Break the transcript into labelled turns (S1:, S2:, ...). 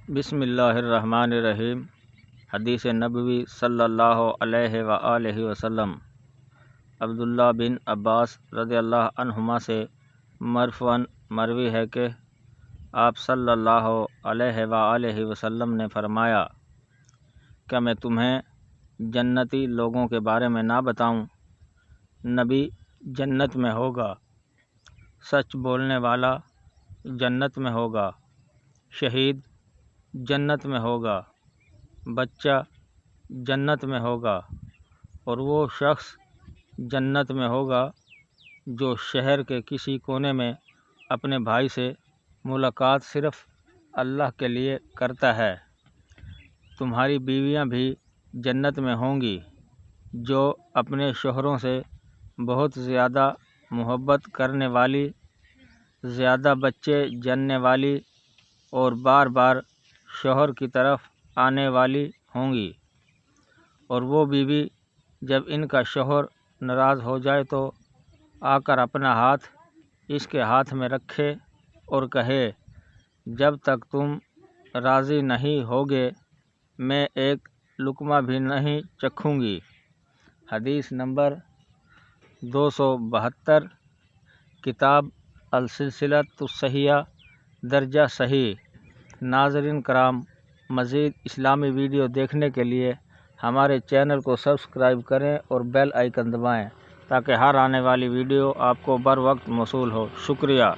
S1: بسم اللہ الرحمن الرحیم۔ حدیث نبوی صلی اللہ علیہ وآلہ وسلم۔ عبداللہ بن عباس رضی اللہ عنہما سے مرفوعاً مروی ہے کہ آپ صلی اللہ علیہ وآلہ وسلم نے فرمایا کہ میں تمہیں جنتی لوگوں کے بارے میں نہ بتاؤں؟ نبی جنت میں ہوگا، سچ بولنے والا جنت میں ہوگا، شہید جنت میں ہوگا، بچہ جنت میں ہوگا، اور وہ شخص جنت میں ہوگا جو شہر کے کسی کونے میں اپنے بھائی سے ملاقات صرف اللہ کے لیے کرتا ہے۔ تمہاری بیویاں بھی جنت میں ہوں گی جو اپنے شوہروں سے بہت زیادہ محبت کرنے والی، زیادہ بچے جننے والی اور بار بار شوہر کی طرف آنے والی ہوں گی، اور وہ بیوی جب ان کا شوہر ناراض ہو جائے تو آ کر اپنا ہاتھ اس کے ہاتھ میں رکھے اور کہے، جب تک تم راضی نہیں ہوگے میں ایک لقمہ بھی نہیں چکھوں گی۔ حدیث نمبر 272، کتاب السلسلۃ الصحیحہ، درجہ صحیح۔ ناظرین کرام، مزید اسلامی ویڈیو دیکھنے کے لیے ہمارے چینل کو سبسکرائب کریں اور بیل آئیکن دبائیں تاکہ ہر آنے والی ویڈیو آپ کو بر وقت موصول ہو۔ شکریہ۔